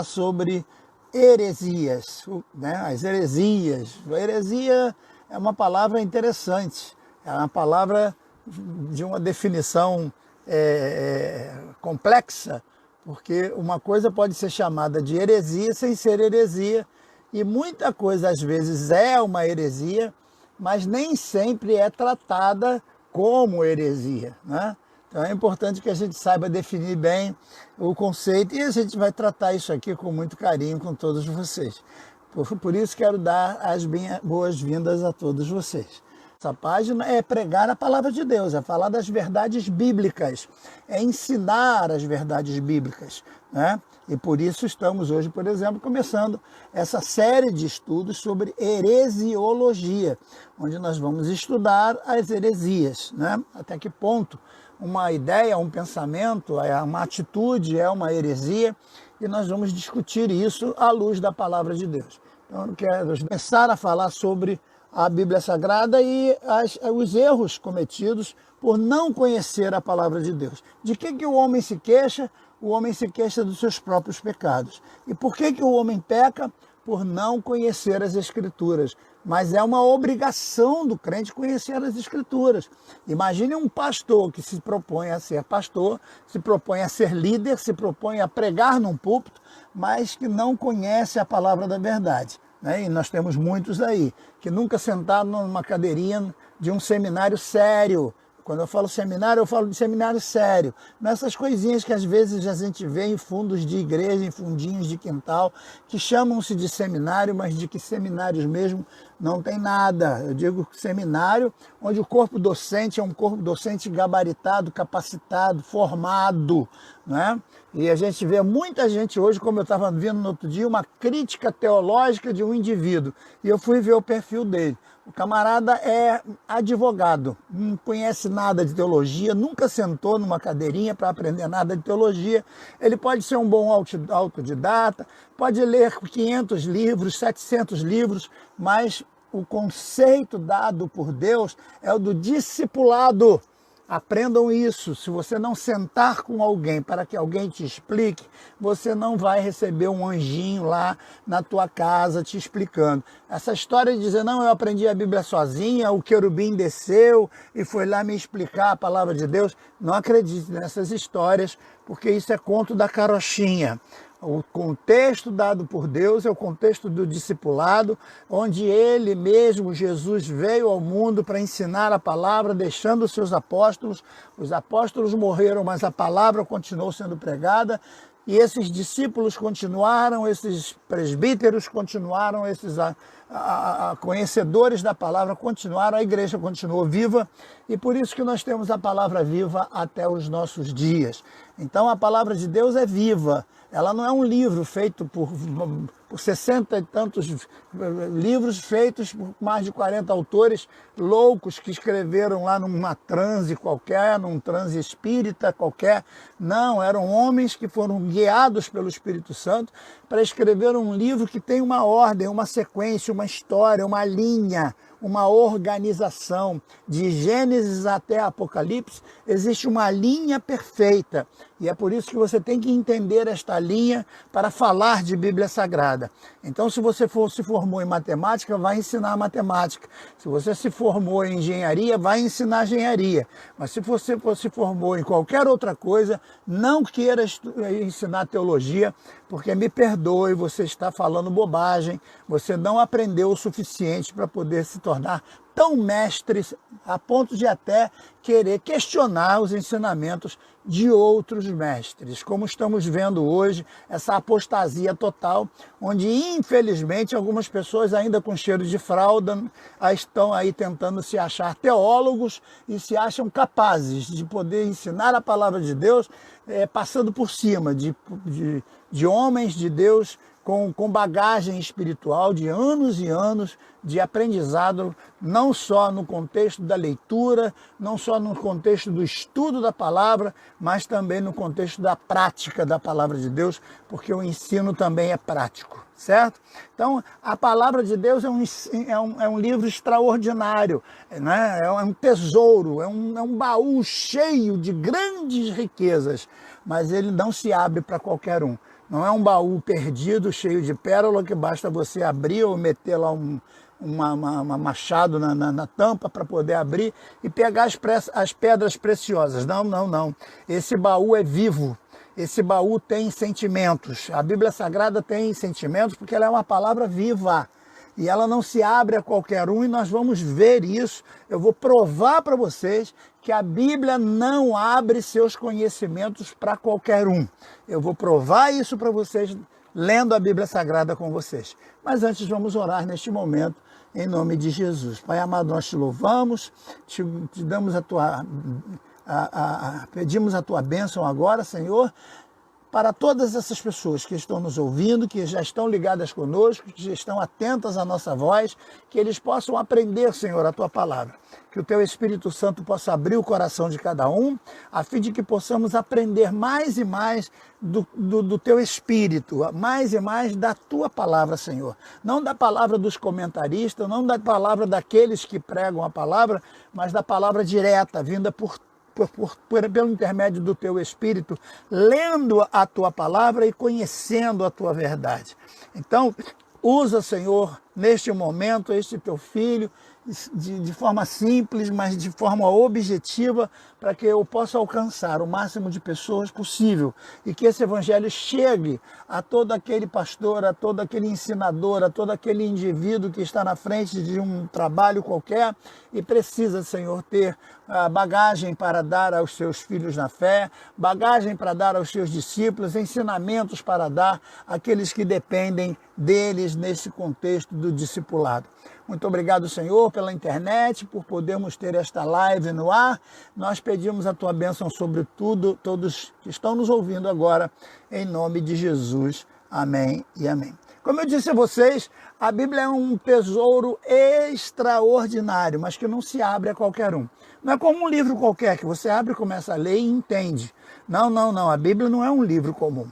sobre heresias, né? As heresias. A heresia é uma palavra interessante, é uma palavra de uma definição complexa, porque uma coisa pode ser chamada de heresia sem ser heresia, e muita coisa às vezes é uma heresia, mas nem sempre é tratada como heresia, né? Então é importante que a gente saiba definir bem o conceito e a gente vai tratar isso aqui com muito carinho com todos vocês. Por isso quero dar as boas-vindas a todos vocês. Essa página é pregar a palavra de Deus, é falar das verdades bíblicas, é ensinar as verdades bíblicas, né? E por isso estamos hoje, por exemplo, começando essa série de estudos sobre heresiologia, onde nós vamos estudar as heresias, né? Até que ponto uma ideia, um pensamento, uma atitude é uma heresia, e nós vamos discutir isso à luz da palavra de Deus. Então, eu quero começar a falar sobre a Bíblia Sagrada e os erros cometidos por não conhecer a palavra de Deus. De que o homem se queixa? O homem se queixa dos seus próprios pecados. E por que o homem peca? Por não conhecer as Escrituras. Mas é uma obrigação do crente conhecer as Escrituras. Imagine um pastor que se propõe a ser pastor, se propõe a ser líder, se propõe a pregar num púlpito, mas que não conhece a palavra da verdade. Né? E nós temos muitos aí, que nunca sentaram numa cadeirinha de um seminário sério. Quando eu falo seminário, eu falo de seminário sério. Nessas coisinhas que às vezes a gente vê em fundos de igreja, em fundinhos de quintal, que chamam-se de seminário, mas de que seminários mesmo não tem nada. Eu digo seminário onde o corpo docente é um corpo docente gabaritado, capacitado, formado, né? E a gente vê muita gente hoje, como eu estava vendo no outro dia, uma crítica teológica de um indivíduo. E eu fui ver o perfil dele. O camarada é advogado, não conhece nada de teologia, nunca sentou numa cadeirinha para aprender nada de teologia. Ele pode ser um bom autodidata, pode ler 500 livros, 700 livros, mas o conceito dado por Deus é o do discipulado. Aprendam isso. Se você não sentar com alguém para que alguém te explique, você não vai receber um anjinho lá na tua casa te explicando. Essa história de dizer, não, eu aprendi a Bíblia sozinha, o querubim desceu e foi lá me explicar a palavra de Deus, não acredite nessas histórias, porque isso é conto da carochinha. O contexto dado por Deus é o contexto do discipulado, onde ele mesmo, Jesus, veio ao mundo para ensinar a palavra, deixando os seus apóstolos. Os apóstolos morreram, mas a palavra continuou sendo pregada. E esses discípulos continuaram, esses presbíteros continuaram, esses conhecedores da palavra continuaram, a igreja continuou viva, e por isso que nós temos a palavra viva até os nossos dias. Então a palavra de Deus é viva, ela não é um livro feito por 60 e tantos livros feitos por mais de 40 autores loucos que escreveram lá numa transe qualquer, num transe espírita qualquer. Não, eram homens que foram guiados pelo Espírito Santo para escrever um livro que tem uma ordem, uma sequência, uma história, uma linha, uma organização. De Gênesis até Apocalipse, existe uma linha perfeita. E é por isso que você tem que entender esta linha para falar de Bíblia Sagrada. Então, se você se formou em matemática, vai ensinar matemática. Se você se formou em engenharia, vai ensinar engenharia. Mas se você se formou em qualquer outra coisa, não queira ensinar teologia, porque me perdoe, você está falando bobagem, você não aprendeu o suficiente para poder se tornar tão mestre a ponto de até querer questionar os ensinamentos de outros mestres, como estamos vendo hoje, essa apostasia total, onde infelizmente algumas pessoas ainda com cheiro de fralda estão aí tentando se achar teólogos e se acham capazes de poder ensinar a palavra de Deus, passando por cima de homens de Deus com bagagem espiritual de anos e anos de aprendizado, não só no contexto da leitura, não só no contexto do estudo da palavra, mas também no contexto da prática da palavra de Deus, porque o ensino também é prático, certo? Então, a palavra de Deus é um livro extraordinário, né? É um tesouro, é um baú cheio de grandes riquezas, mas ele não se abre para qualquer um. Não é um baú perdido, cheio de pérola, que basta você abrir ou meter lá um machado na tampa para poder abrir e pegar as pedras preciosas. Não, não, não. Esse baú é vivo. Esse baú tem sentimentos. A Bíblia Sagrada tem sentimentos porque ela é uma palavra viva. E ela não se abre a qualquer um, e nós vamos ver isso. Eu vou provar para vocês que a Bíblia não abre seus conhecimentos para qualquer um. Eu vou provar isso para vocês lendo a Bíblia Sagrada com vocês. Mas antes vamos orar neste momento, em nome de Jesus. Pai amado, nós te louvamos, te damos pedimos a tua bênção agora, Senhor, para todas essas pessoas que estão nos ouvindo, que já estão ligadas conosco, que já estão atentas à nossa voz, que eles possam aprender, Senhor, a tua palavra. Que o teu Espírito Santo possa abrir o coração de cada um, a fim de que possamos aprender mais e mais do teu Espírito, mais e mais da tua palavra, Senhor. Não da palavra dos comentaristas, não da palavra daqueles que pregam a palavra, mas da palavra direta, vinda pelo intermédio do teu Espírito, lendo a tua palavra e conhecendo a tua verdade. Então, usa, Senhor, neste momento, este teu filho, de forma simples, mas de forma objetiva, para que eu possa alcançar o máximo de pessoas possível e que esse evangelho chegue a todo aquele pastor, a todo aquele ensinador, a todo aquele indivíduo que está na frente de um trabalho qualquer e precisa, Senhor, ter bagagem para dar aos seus filhos na fé, bagagem para dar aos seus discípulos, ensinamentos para dar àqueles que dependem deles nesse contexto do discipulado. Muito obrigado, Senhor, pela internet, por podermos ter esta live no ar. Nós pedimos a tua bênção sobre tudo, todos que estão nos ouvindo agora, em nome de Jesus. Amém e amém. Como eu disse a vocês, a Bíblia é um tesouro extraordinário, mas que não se abre a qualquer um. Não é como um livro qualquer, que você abre, começa a ler e entende. Não, não, não. A Bíblia não é um livro comum.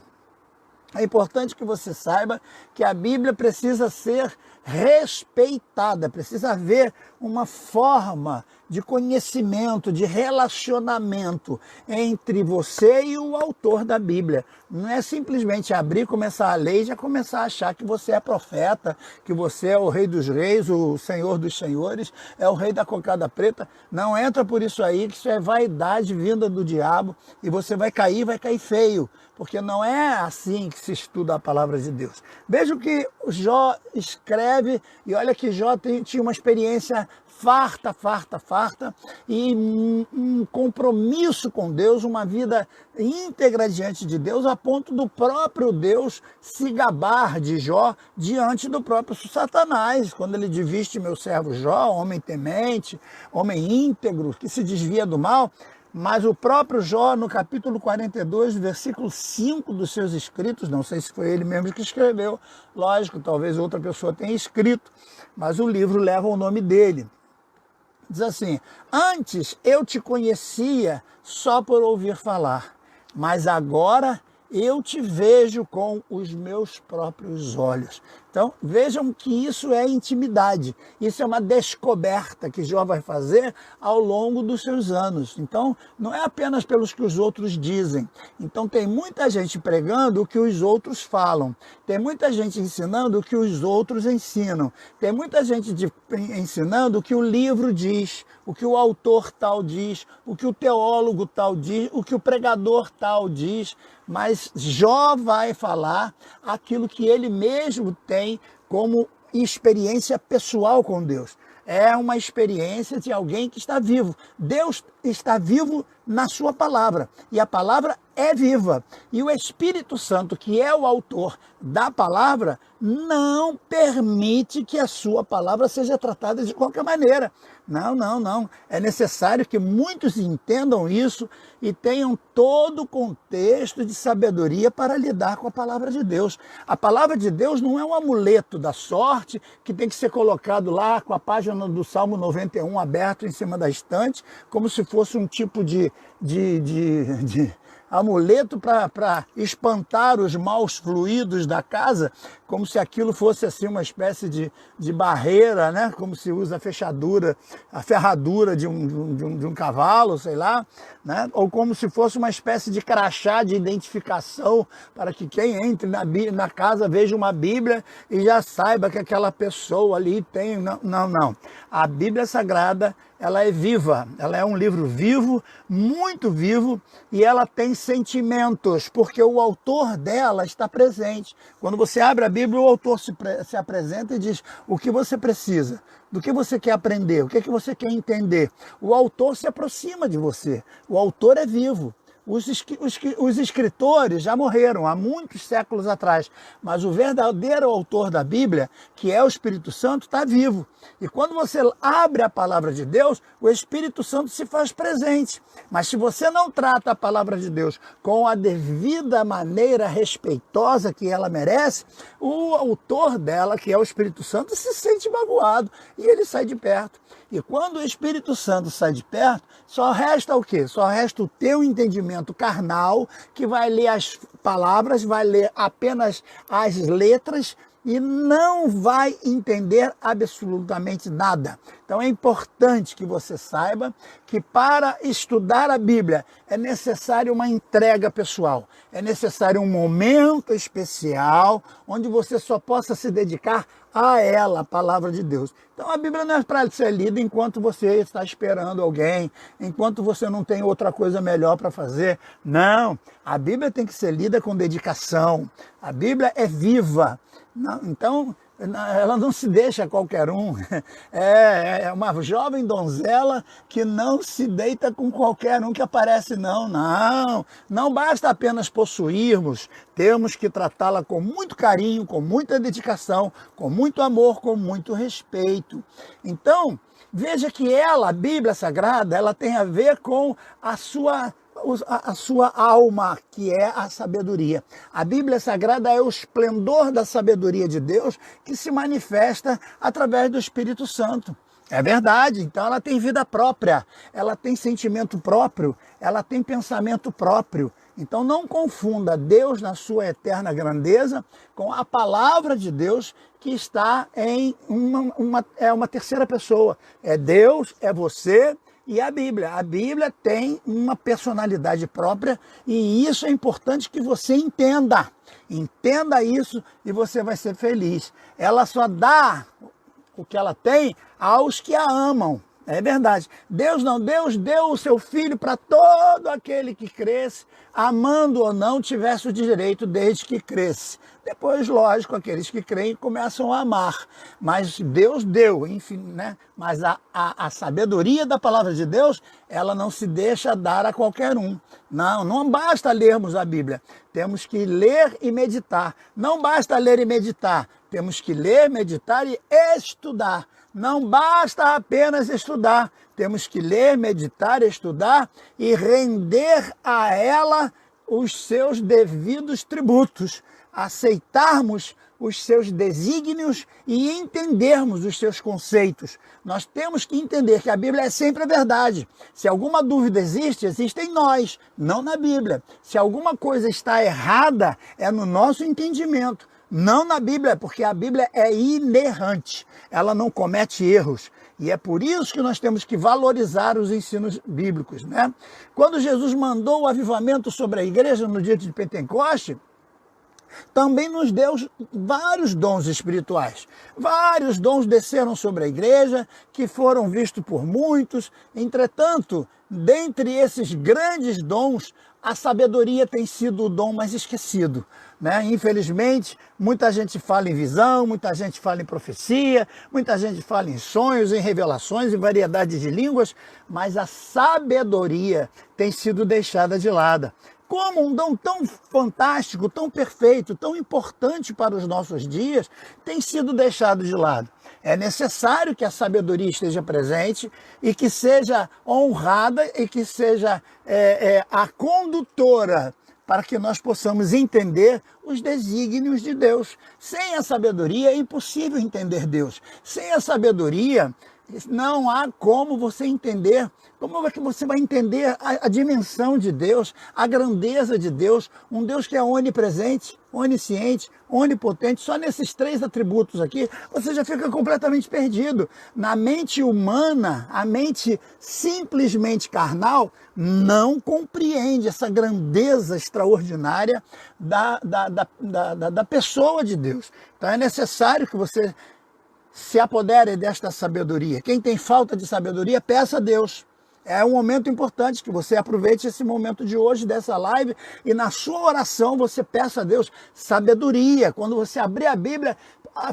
É importante que você saiba que a Bíblia precisa ser respeitada, precisa haver uma forma de conhecimento, de relacionamento entre você e o autor da Bíblia. Não é simplesmente abrir, começar a ler e já começar a achar que você é profeta, que você é o rei dos reis, o senhor dos senhores, é o rei da cocada preta. Não entra por isso aí, que isso é vaidade vinda do diabo e você vai cair feio, porque não é assim que se estuda a palavra de Deus. Veja o que Jó escreve, e olha que Jó tinha uma experiência farta, e um compromisso com Deus, uma vida íntegra diante de Deus, a ponto do próprio Deus se gabar de Jó diante do próprio Satanás, quando ele diz: viste meu servo Jó, homem temente, homem íntegro, que se desvia do mal. Mas o próprio Jó, no capítulo 42, versículo 5 dos seus escritos, não sei se foi ele mesmo que escreveu, lógico, talvez outra pessoa tenha escrito, mas o livro leva o nome dele. Diz assim: antes eu te conhecia só por ouvir falar, mas agora eu te vejo com os meus próprios olhos. Então, vejam que isso é intimidade, isso é uma descoberta que Jó vai fazer ao longo dos seus anos. Então, não é apenas pelos que os outros dizem. Então, tem muita gente pregando o que os outros falam, tem muita gente ensinando o que os outros ensinam, tem muita gente ensinando o que o livro diz, o que o autor tal diz, o que o teólogo tal diz, o que o pregador tal diz, mas Jó vai falar aquilo que ele mesmo tem como experiência pessoal com Deus. É uma experiência de alguém que está vivo. Deus está vivo na sua palavra, e a palavra é viva. E o Espírito Santo, que é o autor da palavra, não permite que a sua palavra seja tratada de qualquer maneira. Não, não, não. É necessário que muitos entendam isso e tenham todo o contexto de sabedoria para lidar com a palavra de Deus. A palavra de Deus não é um amuleto da sorte que tem que ser colocado lá com a página do Salmo 91 aberto em cima da estante, como se fosse um tipo amuleto para espantar os maus fluidos da casa, como se aquilo fosse assim uma espécie de barreira, né? Como se usa a ferradura de um cavalo, sei lá, né? Ou como se fosse uma espécie de crachá de identificação para que quem entre na casa veja uma Bíblia e já saiba que aquela pessoa ali tem... Não, não, não. A Bíblia Sagrada, ela é viva, ela é um livro vivo, muito vivo, e ela tem sentimentos, porque o autor dela está presente. Quando você abre a Bíblia, o autor se apresenta e diz o que você precisa, do que você quer aprender, o que você quer entender. O autor se aproxima de você, o autor é vivo. Os escritores já morreram há muitos séculos atrás, mas o verdadeiro autor da Bíblia, que é o Espírito Santo, está vivo. E quando você abre a palavra de Deus, o Espírito Santo se faz presente. Mas se você não trata a palavra de Deus com a devida maneira respeitosa que ela merece, o autor dela, que é o Espírito Santo, se sente magoado e ele sai de perto. E quando o Espírito Santo sai de perto, só resta o quê? Só resta o teu entendimento carnal, que vai ler as palavras, vai ler apenas as letras e não vai entender absolutamente nada. Então é importante que você saiba que para estudar a Bíblia é necessário uma entrega pessoal, é necessário um momento especial onde você só possa se dedicar a ela, a palavra de Deus. Então a Bíblia não é para ser lida enquanto você está esperando alguém, enquanto você não tem outra coisa melhor para fazer. Não, a Bíblia tem que ser lida com dedicação. A Bíblia é viva. Não, então, ela não se deixa a qualquer um. É uma jovem donzela que não se deita com qualquer um que aparece, não. Não, não basta apenas possuirmos. Temos que tratá-la com muito carinho, com muita dedicação, com muito amor, com muito respeito. Então, veja que a Bíblia Sagrada, ela tem a ver com a sua alma, que é a sabedoria. A Bíblia Sagrada é o esplendor da sabedoria de Deus que se manifesta através do Espírito Santo. É verdade, então ela tem vida própria, ela tem sentimento próprio, ela tem pensamento próprio. Então não confunda Deus na sua eterna grandeza com a palavra de Deus que está em uma terceira pessoa. É Deus, é você e a Bíblia. A Bíblia tem uma personalidade própria e isso é importante que você entenda. Entenda isso e você vai ser feliz. Ela só dá o que ela tem aos que a amam. É verdade. Deus deu o seu Filho para todo aquele que cresce, amando ou não, tivesse o direito desde que cresce. Depois, lógico, aqueles que creem começam a amar. Mas Deus deu, enfim, né? Mas a sabedoria da palavra de Deus, ela não se deixa dar a qualquer um. Não basta lermos a Bíblia. Temos que ler e meditar. Não basta ler e meditar. Temos que ler, meditar e estudar. Não basta apenas estudar, temos que ler, meditar, estudar e render a ela os seus devidos tributos, aceitarmos os seus desígnios e entendermos os seus conceitos. Nós temos que entender que a Bíblia é sempre a verdade. Se alguma dúvida existe em nós, não na Bíblia. Se alguma coisa está errada, é no nosso entendimento. Não na Bíblia, porque a Bíblia é inerrante, ela não comete erros. E é por isso que nós temos que valorizar os ensinos bíblicos, né? Quando Jesus mandou o avivamento sobre a igreja no dia de Pentecoste, também nos deu vários dons espirituais. Vários dons desceram sobre a igreja, que foram vistos por muitos. Entretanto, dentre esses grandes dons, a sabedoria tem sido o dom mais esquecido, né? Infelizmente, muita gente fala em visão, muita gente fala em profecia, muita gente fala em sonhos, em revelações, em variedade de línguas, mas a sabedoria tem sido deixada de lado. Como um dom tão fantástico, tão perfeito, tão importante para os nossos dias, tem sido deixado de lado. É necessário que a sabedoria esteja presente e que seja honrada e que seja a condutora para que nós possamos entender os desígnios de Deus. Sem a sabedoria é impossível entender Deus. Sem a sabedoria, Não há como você entender, como é que você vai entender a dimensão de Deus, a grandeza de Deus, um Deus que é onipresente, onisciente, onipotente, só nesses 3 atributos aqui, você já fica completamente perdido. Na mente humana, a mente simplesmente carnal não compreende essa grandeza extraordinária da pessoa de Deus. Então é necessário que você se apodere desta sabedoria. Quem tem falta de sabedoria, peça a Deus. É um momento importante que você aproveite esse momento de hoje, dessa live, e na sua oração você peça a Deus sabedoria. Quando você abrir a Bíblia,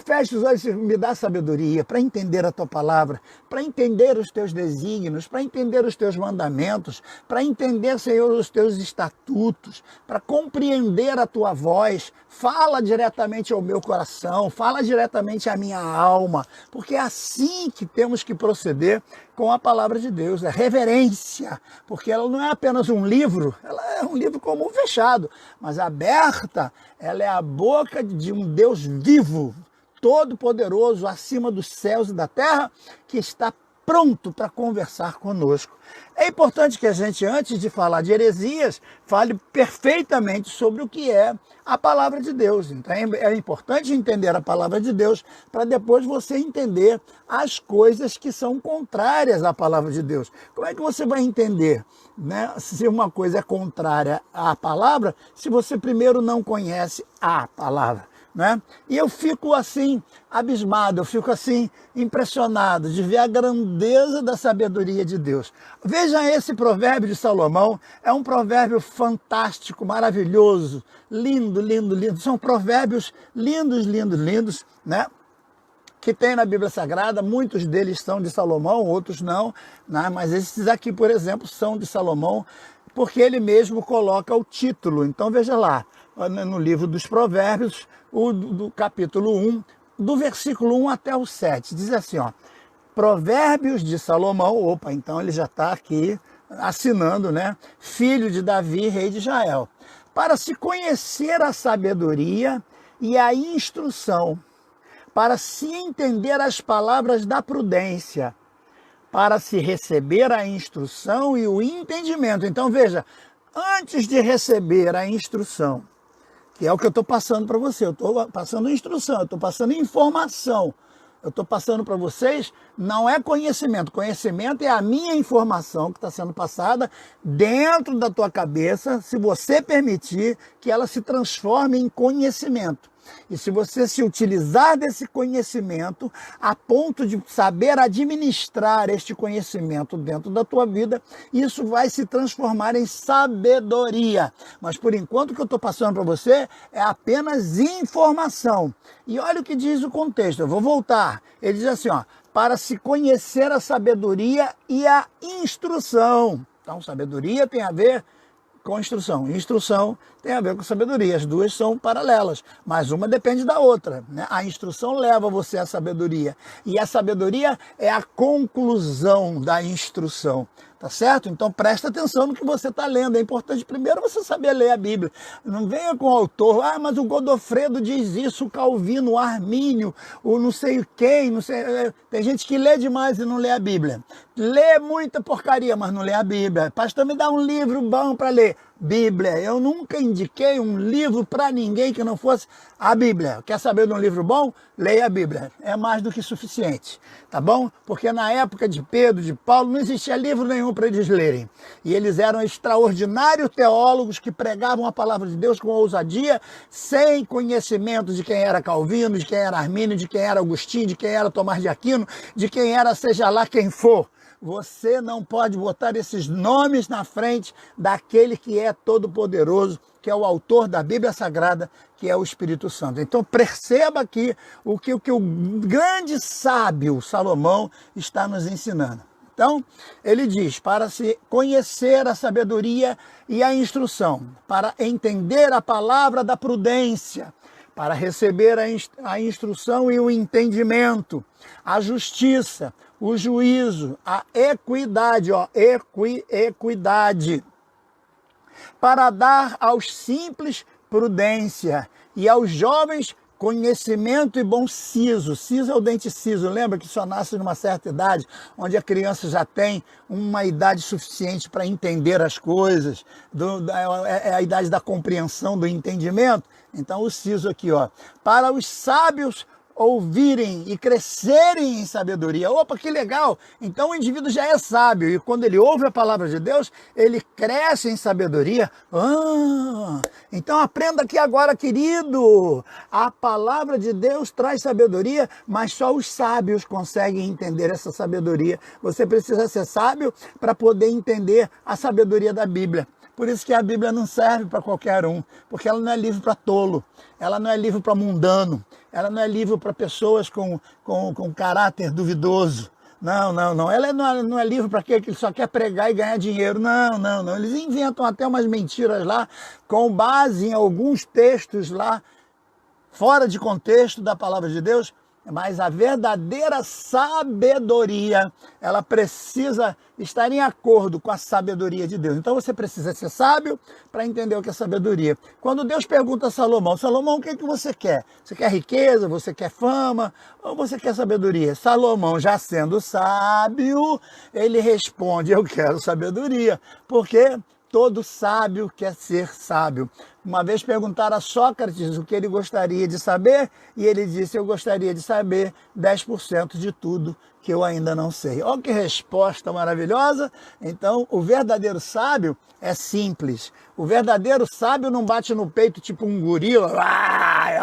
feche os olhos e me dá sabedoria para entender a tua palavra, para entender os teus desígnios, para entender os teus mandamentos, para entender, Senhor, os teus estatutos, para compreender a tua voz. Fala diretamente ao meu coração, fala diretamente à minha alma, porque é assim que temos que proceder com a palavra de Deus, é reverência, porque ela não é apenas um livro, ela é um livro comum fechado, mas aberta, ela é a boca de um Deus vivo, todo-poderoso, acima dos céus e da terra, que está pronto para conversar conosco. É importante que a gente, antes de falar de heresias, fale perfeitamente sobre o que é a palavra de Deus. Então é importante entender a palavra de Deus para depois você entender as coisas que são contrárias à palavra de Deus. Como é que você vai entender, né, se uma coisa é contrária à palavra, se você primeiro não conhece a palavra? Né? E eu fico assim, abismado, eu fico assim, impressionado de ver a grandeza da sabedoria de Deus. Veja esse provérbio de Salomão, é um provérbio fantástico, maravilhoso, lindo, lindo, lindo. São provérbios lindos, lindos, lindos, né? Que tem na Bíblia Sagrada, muitos deles são de Salomão, outros não, né? Mas esses aqui, por exemplo, são de Salomão, porque ele mesmo coloca o título. Então veja lá, no livro dos Provérbios, do capítulo 1, do versículo 1 até o 7, diz assim, ó, Provérbios de Salomão, opa, então ele já está aqui assinando, né? Filho de Davi, rei de Israel, para se conhecer a sabedoria e a instrução, para se entender as palavras da prudência, para se receber a instrução e o entendimento. Então veja, antes de receber a instrução, que é o que eu estou passando para você, eu estou passando instrução, eu estou passando informação, eu estou passando para vocês, não é conhecimento, conhecimento é a minha informação que está sendo passada dentro da tua cabeça, se você permitir que ela se transforme em conhecimento. E se você se utilizar desse conhecimento a ponto de saber administrar este conhecimento dentro da tua vida, isso vai se transformar em sabedoria. Mas por enquanto o que eu estou passando para você é apenas informação. E olha o que diz o contexto, eu vou voltar. Ele diz assim, ó, para se conhecer a sabedoria e a instrução. Então, sabedoria tem a ver com instrução. Instrução tem a ver com sabedoria. As duas são paralelas, mas uma depende da outra, né? A instrução leva você à sabedoria. E a sabedoria é a conclusão da instrução. Tá certo? Então presta atenção no que você está lendo. É importante primeiro você saber ler a Bíblia. Não venha com o autor, mas o Godofredo diz isso, o Calvino, o Armínio, o não sei quem, não sei. Tem gente que lê demais e não lê a Bíblia. Lê muita porcaria, mas não lê a Bíblia. Pastor, me dá um livro bom para ler. Bíblia. Eu nunca indiquei um livro para ninguém que não fosse a Bíblia. Quer saber de um livro bom? Leia a Bíblia. É mais do que suficiente, tá bom? Porque na época de Pedro, de Paulo, não existia livro nenhum para eles lerem. E eles eram extraordinários teólogos que pregavam a palavra de Deus com ousadia, sem conhecimento de quem era Calvino, de quem era Armínio, de quem era Agostinho, de quem era Tomás de Aquino, de quem era seja lá quem for. Você não pode botar esses nomes na frente daquele que é todo-poderoso, que é o autor da Bíblia Sagrada, que é o Espírito Santo. Então perceba aqui o que o grande sábio Salomão está nos ensinando. Então, ele diz, para se conhecer a sabedoria e a instrução, para entender a palavra da prudência, para receber a instrução e o entendimento, a justiça, o juízo, a equidade, equidade, para dar aos simples prudência e aos jovens conhecimento e bom siso. Siso é o dente siso. Lembra que só nasce numa certa idade, onde a criança já tem uma idade suficiente para entender as coisas, é a idade da compreensão, do entendimento. Então o siso aqui, ó, para os sábios ouvirem e crescerem em sabedoria. Opa, que legal! Então o indivíduo já é sábio e quando ele ouve a palavra de Deus, ele cresce em sabedoria. Então aprenda aqui agora, querido. A palavra de Deus traz sabedoria, mas só os sábios conseguem entender essa sabedoria. Você precisa ser sábio para poder entender a sabedoria da Bíblia. Por isso que a Bíblia não serve para qualquer um, porque ela não é livro para tolo, ela não é livro para mundano, ela não é livro para pessoas com caráter duvidoso. Não. Ela não é livro para aquele que só quer pregar e ganhar dinheiro. Não. Eles inventam até umas mentiras lá, com base em alguns textos lá, fora de contexto da palavra de Deus. Mas a verdadeira sabedoria, ela precisa estar em acordo com a sabedoria de Deus. Então você precisa ser sábio para entender o que é sabedoria. Quando Deus pergunta a Salomão, Salomão, o que você quer? Você quer riqueza, você quer fama ou você quer sabedoria? Salomão, já sendo sábio, ele responde, eu quero sabedoria, porque todo sábio quer ser sábio. Uma vez perguntaram a Sócrates o que ele gostaria de saber, e ele disse, eu gostaria de saber 10% de tudo que eu ainda não sei. Olha que resposta maravilhosa! Então, o verdadeiro sábio é simples. O verdadeiro sábio não bate no peito tipo um gorila,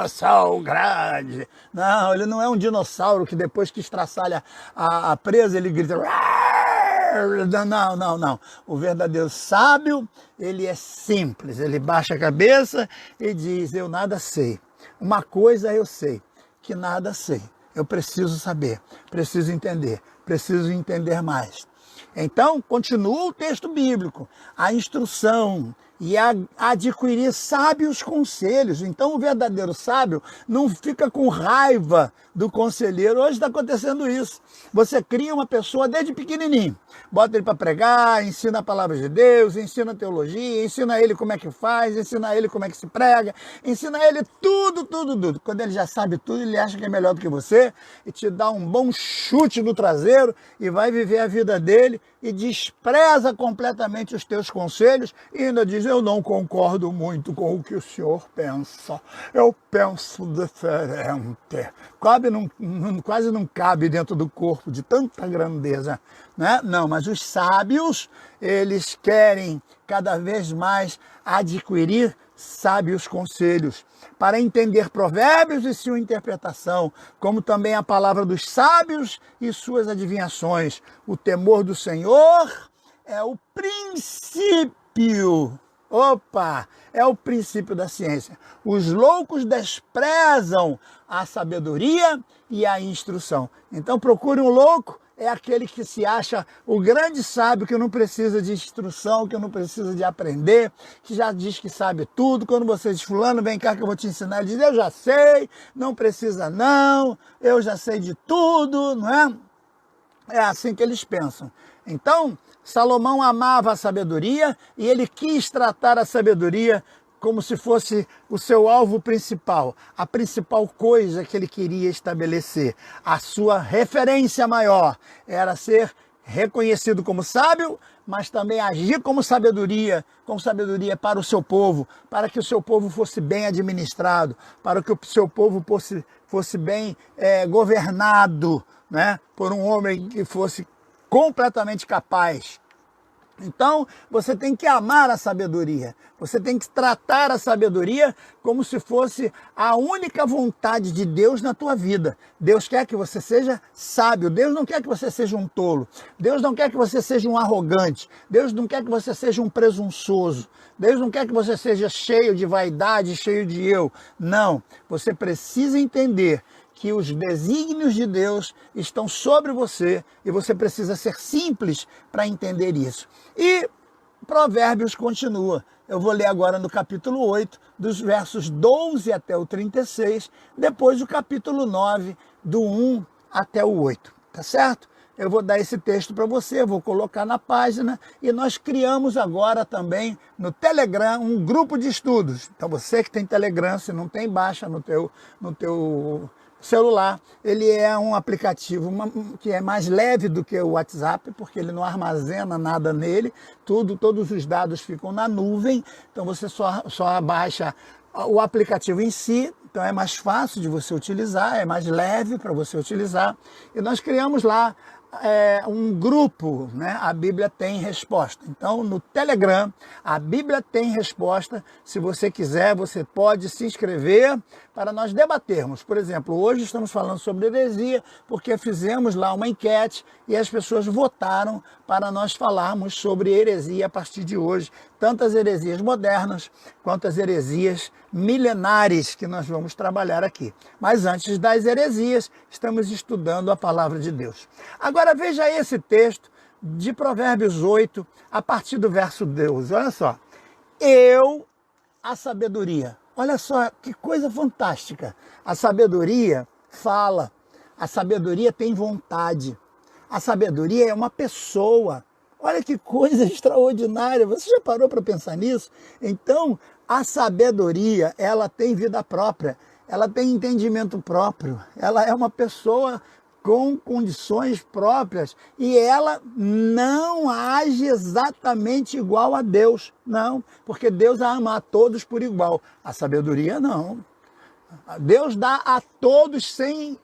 eu sou grande. Não, ele não é um dinossauro que depois que estraçalha a presa, ele grita, não. O verdadeiro sábio, ele é simples. Ele baixa a cabeça e diz, eu nada sei. Uma coisa eu sei, que nada sei. Eu preciso saber, preciso entender mais. Então, continua o texto bíblico, a instrução e a adquirir sábios conselhos. Então, o verdadeiro sábio não fica com raiva do conselheiro. Hoje está acontecendo isso. Você cria uma pessoa desde pequenininho, bota ele para pregar, ensina a palavra de Deus, ensina a teologia, ensina ele como é que faz, ensina ele como é que se prega, ensina ele tudo. Quando ele já sabe tudo, ele acha que é melhor do que você e te dá um bom chute no traseiro e vai viver a vida dele e despreza completamente os teus conselhos e ainda diz, eu não concordo muito com o que o senhor pensa, eu penso diferente. Quase não cabe dentro do corpo de tanta grandeza, né? Não, mas os sábios, eles querem cada vez mais adquirir sábios conselhos, para entender provérbios e sua interpretação, como também a palavra dos sábios e suas adivinhações. O temor do Senhor é o princípio. É o princípio da ciência. Os loucos desprezam a sabedoria e a instrução. Então procure um louco, é aquele que se acha o grande sábio, que não precisa de instrução, que não precisa de aprender, que já diz que sabe tudo. Quando você diz, fulano, vem cá que eu vou te ensinar, ele diz, eu já sei, não precisa não, eu já sei de tudo, não é? É assim que eles pensam. Então, Salomão amava a sabedoria e ele quis tratar a sabedoria como se fosse o seu alvo principal, a principal coisa que ele queria estabelecer. A sua referência maior era ser reconhecido como sábio, mas também agir como sabedoria para o seu povo, para que o seu povo fosse bem administrado, para que o seu povo fosse bem governado, né, por um homem que fosse completamente capaz. Então, você tem que amar a sabedoria, você tem que tratar a sabedoria como se fosse a única vontade de Deus na tua vida. Deus quer que você seja sábio, Deus não quer que você seja um tolo, Deus não quer que você seja um arrogante, Deus não quer que você seja um presunçoso, Deus não quer que você seja cheio de vaidade, cheio de eu. Não, você precisa entender que os desígnios de Deus estão sobre você e você precisa ser simples para entender isso. E Provérbios continua. Eu vou ler agora no capítulo 8, dos versos 12 até o 36, depois o capítulo 9, do 1 até o 8, tá certo? eu vou dar esse texto para você, vou colocar na página, e nós criamos agora também no Telegram um grupo de estudos. Então você que tem Telegram, se não tem, baixa no teu celular. Ele é um aplicativo que é mais leve do que o WhatsApp, porque ele não armazena nada nele, todos os dados ficam na nuvem, então você só baixa o aplicativo em si, então é mais fácil de você utilizar, é mais leve para você utilizar. E nós criamos lá um grupo, né? A Bíblia Tem Resposta. Então, no Telegram, a Bíblia Tem Resposta. Se você quiser, você pode se inscrever para nós debatermos. Por exemplo, hoje estamos falando sobre heresia, porque fizemos lá uma enquete e as pessoas votaram para nós falarmos sobre heresia a partir de hoje. Tanto as heresias modernas quanto as heresias milenares que nós vamos trabalhar aqui. Mas antes das heresias, estamos estudando a palavra de Deus. Agora veja esse texto de Provérbios 8, a partir do verso 12. Olha só. A sabedoria. Olha só que coisa fantástica. A sabedoria fala. A sabedoria tem vontade. A sabedoria é uma pessoa. Olha que coisa extraordinária. Você já parou para pensar nisso? Então, a sabedoria, ela tem vida própria. Ela tem entendimento próprio. Ela é uma pessoa com condições próprias, e ela não age exatamente igual a Deus, não, porque Deus ama a todos por igual, a sabedoria não. Deus dá a todos sem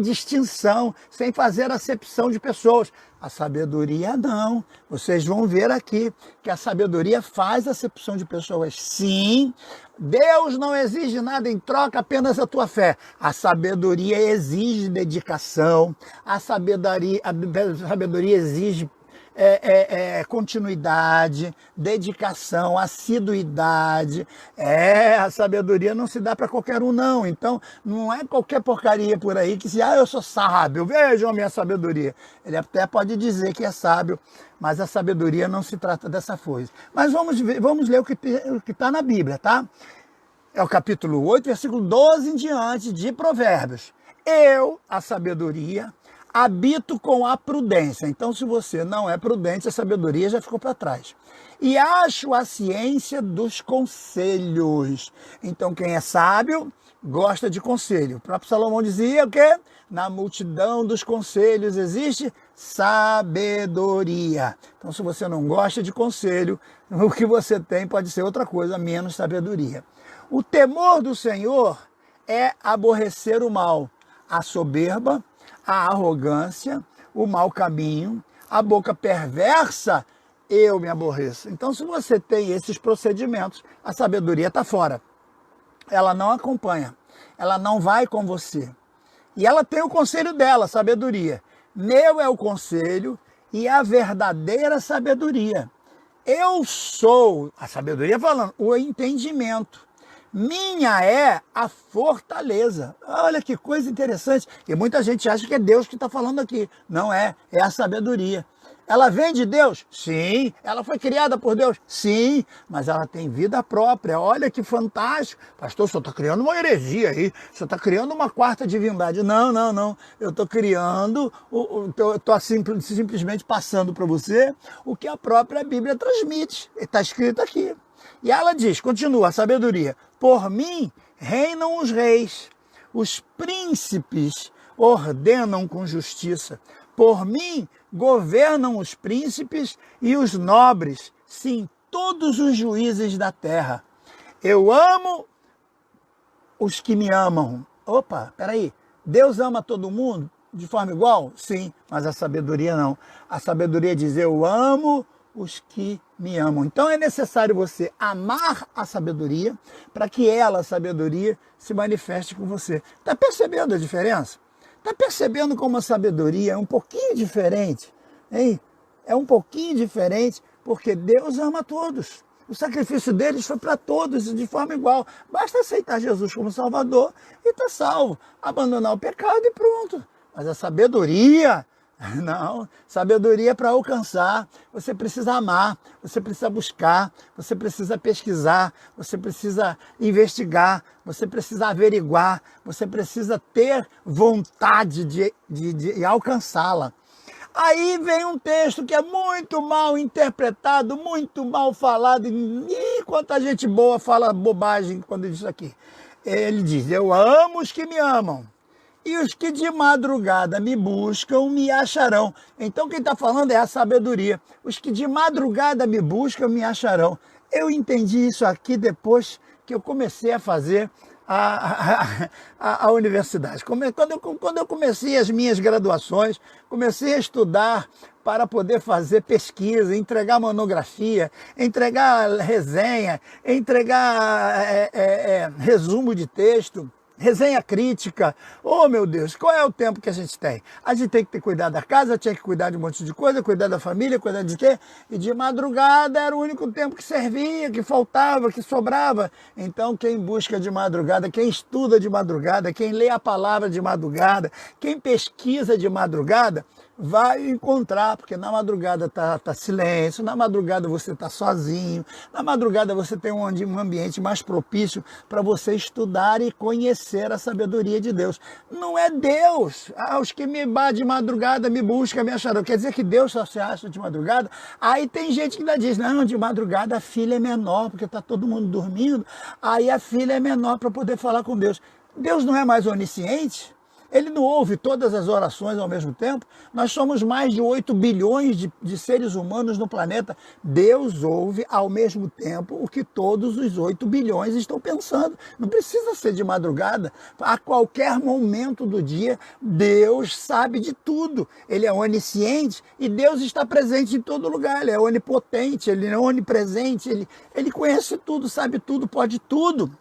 distinção, sem fazer acepção de pessoas. A sabedoria não. Vocês vão ver aqui que a sabedoria faz acepção de pessoas. Sim, Deus não exige nada em troca, apenas a tua fé. A sabedoria exige dedicação, a sabedoria exige continuidade, dedicação, assiduidade. A sabedoria não se dá para qualquer um, não. Então, não é qualquer porcaria por aí que se, eu sou sábio, vejam a minha sabedoria. Ele até pode dizer que é sábio, mas a sabedoria não se trata dessa coisa. Mas vamos ler o que está na Bíblia, tá? É o capítulo 8, versículo 12 em diante de Provérbios. A sabedoria, habito com a prudência. Então, se você não é prudente, a sabedoria já ficou para trás. E acho a ciência dos conselhos. Então, quem é sábio, gosta de conselho. O próprio Salomão dizia o quê? Na multidão dos conselhos existe sabedoria. Então, se você não gosta de conselho, o que você tem pode ser outra coisa, menos sabedoria. O temor do Senhor é aborrecer o mal, a soberba, a arrogância, o mau caminho, a boca perversa, eu me aborreço. Então, se você tem esses procedimentos, a sabedoria está fora. Ela não acompanha, ela não vai com você. E ela tem o conselho dela, sabedoria. Meu é o conselho e a verdadeira sabedoria. Eu sou, a sabedoria falando, o entendimento. Minha é a fortaleza. Olha que coisa interessante. E muita gente acha que é Deus que está falando aqui. Não é, é a sabedoria. Ela vem de Deus? Sim. Ela foi criada por Deus? Sim. Mas ela tem vida própria. Olha que fantástico. Pastor, o senhor está criando uma heresia aí. O senhor está criando uma quarta divindade. Não. Eu estou criando, estou simplesmente passando para você o que a própria Bíblia transmite. Está escrito aqui. E ela diz, continua, a sabedoria, por mim reinam os reis, os príncipes ordenam com justiça, por mim governam os príncipes e os nobres, sim, todos os juízes da terra. Eu amo os que me amam. Opa, peraí, Deus ama todo mundo de forma igual? Sim, mas a sabedoria não. A sabedoria diz, eu amo os que me amam. Então é necessário você amar a sabedoria para que ela, a sabedoria, se manifeste com você. Está percebendo a diferença? Está percebendo como a sabedoria é um pouquinho diferente? Hein? É um pouquinho diferente porque Deus ama todos. O sacrifício deles foi para todos de forma igual. Basta aceitar Jesus como Salvador e está salvo. Abandonar o pecado e pronto. Mas a sabedoria... Não, sabedoria para alcançar, você precisa amar, você precisa buscar, você precisa pesquisar, você precisa investigar, você precisa averiguar, você precisa ter vontade de alcançá-la. Aí vem um texto que é muito mal interpretado, muito mal falado, e quanta gente boa fala bobagem quando diz isso aqui. Ele diz, eu amo os que me amam, e os que de madrugada me buscam, me acharão. Então quem está falando é a sabedoria. Os que de madrugada me buscam, me acharão. Eu entendi isso aqui depois que eu comecei a fazer a universidade. Quando eu comecei as minhas graduações, comecei a estudar para poder fazer pesquisa, entregar monografia, entregar resenha, entregar resumo de texto, resenha crítica. Oh, meu Deus, qual é o tempo que a gente tem? A gente tem que ter cuidado da casa, tinha que cuidar de um monte de coisa, cuidar da família, cuidar de quê? E de madrugada era o único tempo que servia, que faltava, que sobrava. Então, quem busca de madrugada, quem estuda de madrugada, quem lê a palavra de madrugada, quem pesquisa de madrugada, vai encontrar, porque na madrugada tá silêncio, na madrugada você está sozinho, na madrugada você tem um ambiente mais propício para você estudar e conhecer a sabedoria de Deus. Não é Deus. Os que me de madrugada me buscam, me acharão. Quer dizer que Deus só se acha de madrugada? Aí tem gente que ainda diz, não, de madrugada a filha é menor, porque está todo mundo dormindo, aí a filha é menor para poder falar com Deus. Deus não é mais onisciente? Ele não ouve todas as orações ao mesmo tempo? Nós somos mais de 8 bilhões de seres humanos no planeta. Deus ouve ao mesmo tempo o que todos os 8 bilhões estão pensando. Não precisa ser de madrugada. A qualquer momento do dia, Deus sabe de tudo. Ele é onisciente e Deus está presente em todo lugar. Ele é onipotente, ele é onipresente, ele conhece tudo, sabe tudo, pode tudo.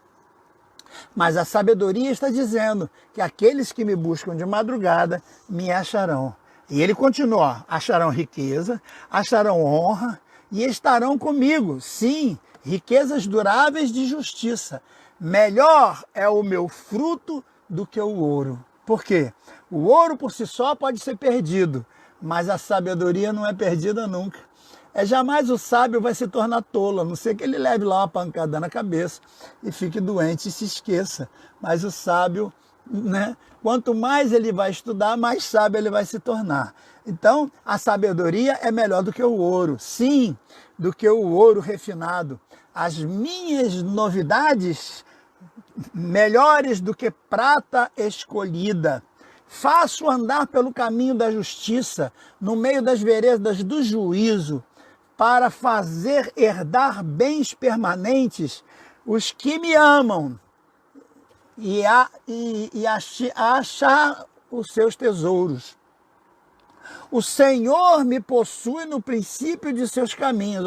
Mas a sabedoria está dizendo que aqueles que me buscam de madrugada me acharão. E ele continua, acharão riqueza, acharão honra e estarão comigo. Sim, riquezas duráveis de justiça. Melhor é o meu fruto do que o ouro. Por quê? O ouro por si só pode ser perdido, mas a sabedoria não é perdida nunca. Jamais o sábio vai se tornar tolo, a não ser que ele leve lá uma pancada na cabeça e fique doente e se esqueça. Mas o sábio, né, quanto mais ele vai estudar, mais sábio ele vai se tornar. Então, a sabedoria é melhor do que o ouro, sim, do que o ouro refinado. As minhas novidades, melhores do que prata escolhida. Faço andar pelo caminho da justiça, no meio das veredas do juízo, para fazer herdar bens permanentes os que me amam e achar os seus tesouros. O Senhor me possui no princípio de seus caminhos.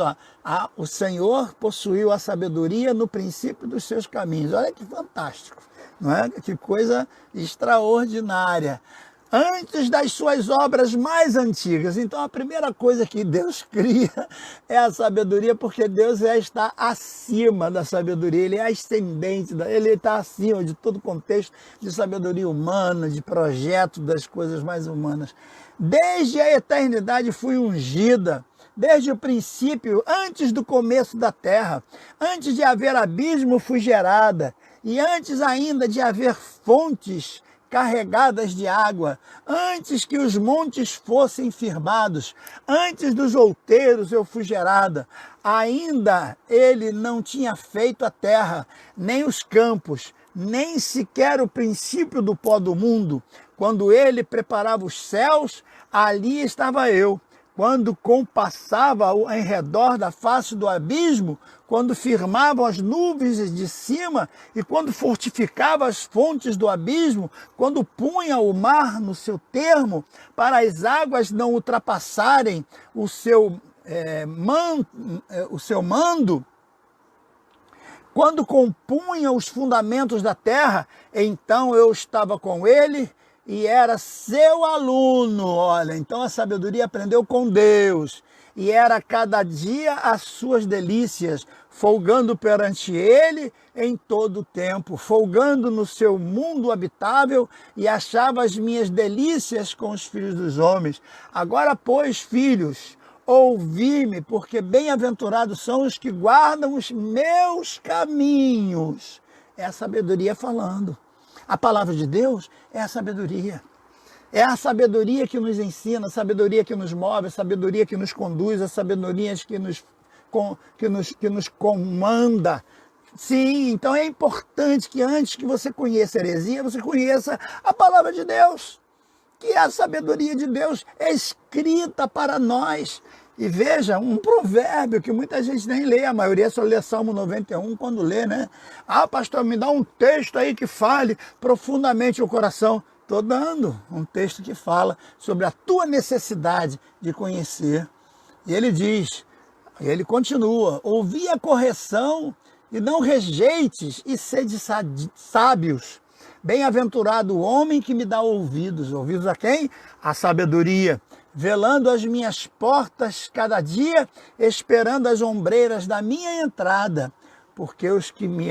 O Senhor possuiu a sabedoria no princípio dos seus caminhos. Olha que fantástico, não é? Que coisa extraordinária. Antes das suas obras mais antigas. Então a primeira coisa que Deus cria é a sabedoria, porque Deus está acima da sabedoria, Ele é ascendente, Ele está acima de todo contexto de sabedoria humana, de projeto das coisas mais humanas. Desde a eternidade fui ungida, desde o princípio, antes do começo da terra, antes de haver abismo fui gerada, e antes ainda de haver fontes carregadas de água, antes que os montes fossem firmados, antes dos outeiros eu fui gerada, ainda ele não tinha feito a terra, nem os campos, nem sequer o princípio do pó do mundo. Quando ele preparava os céus, ali estava eu. Quando compassava em redor da face do abismo, quando firmava as nuvens de cima e quando fortificava as fontes do abismo, quando punha o mar no seu termo, para as águas não ultrapassarem o seu mando, quando compunha os fundamentos da terra, então eu estava com ele e era seu aluno. Olha, então a sabedoria aprendeu com Deus e era cada dia as suas delícias, folgando perante ele em todo o tempo, folgando no seu mundo habitável, e achava as minhas delícias com os filhos dos homens. Agora, pois, filhos, ouvi-me, porque bem-aventurados são os que guardam os meus caminhos. É a sabedoria falando. A palavra de Deus é a sabedoria. É a sabedoria que nos ensina, a sabedoria que nos move, a sabedoria que nos conduz, a sabedoria que nos comanda. Sim, então é importante que antes que você conheça a heresia, você conheça a palavra de Deus, que é a sabedoria de Deus, é escrita para nós. E veja, um provérbio que muita gente nem lê, a maioria só lê Salmo 91 quando lê, né? Ah, pastor, me dá um texto aí que fale profundamente o coração. Estou dando um texto que fala sobre a tua necessidade de conhecer. E ele diz, e ele continua, ouvi a correção e não rejeites e sede sábios. Bem-aventurado o homem que me dá ouvidos. Ouvidos a quem? A sabedoria. Velando as minhas portas cada dia, esperando as ombreiras da minha entrada. Porque os que me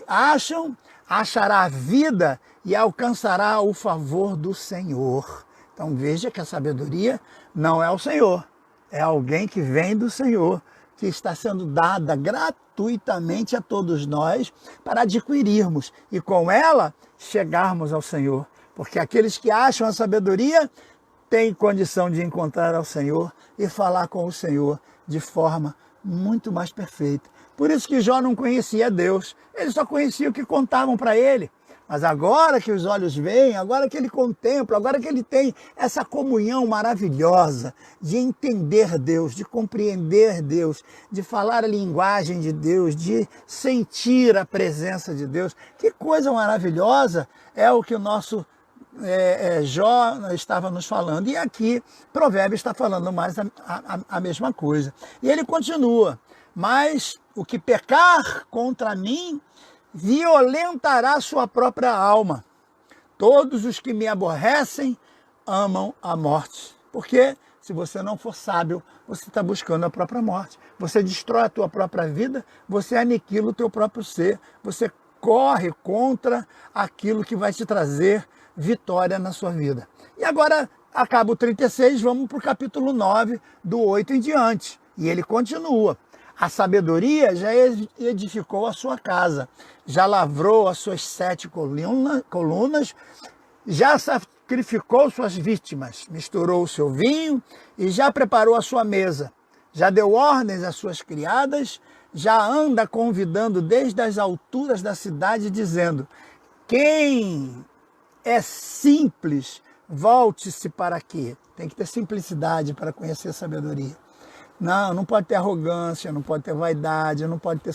acham, achará a vida e alcançará o favor do Senhor. Então veja que a sabedoria não é o Senhor, é alguém que vem do Senhor, que está sendo dada gratuitamente a todos nós para adquirirmos e com ela chegarmos ao Senhor. Porque aqueles que acham a sabedoria têm condição de encontrar ao Senhor e falar com o Senhor de forma muito mais perfeita. Por isso que Jó não conhecia Deus, ele só conhecia o que contavam para ele. Mas agora que os olhos veem, agora que ele contempla, agora que ele tem essa comunhão maravilhosa de entender Deus, de compreender Deus, de falar a linguagem de Deus, de sentir a presença de Deus, que coisa maravilhosa é o que o nosso Jó estava nos falando. E aqui, Provérbios está falando mais a mesma coisa. E ele continua, mas o que pecar contra mim, violentará sua própria alma. Todos os que me aborrecem amam a morte. Porque se você não for sábio, você está buscando a própria morte. Você destrói a tua própria vida, você aniquila o teu próprio ser, você corre contra aquilo que vai te trazer vitória na sua vida. E agora, acaba o 36, vamos para o capítulo 9, do 8 em diante. E ele continua. A sabedoria já edificou a sua casa, já lavrou as suas 7 colunas, já sacrificou suas vítimas, misturou o seu vinho e já preparou a sua mesa, já deu ordens às suas criadas, já anda convidando desde as alturas da cidade, dizendo, quem é simples, volte-se para aqui. Tem que ter simplicidade para conhecer a sabedoria. Não pode ter arrogância, não pode ter vaidade, não pode ter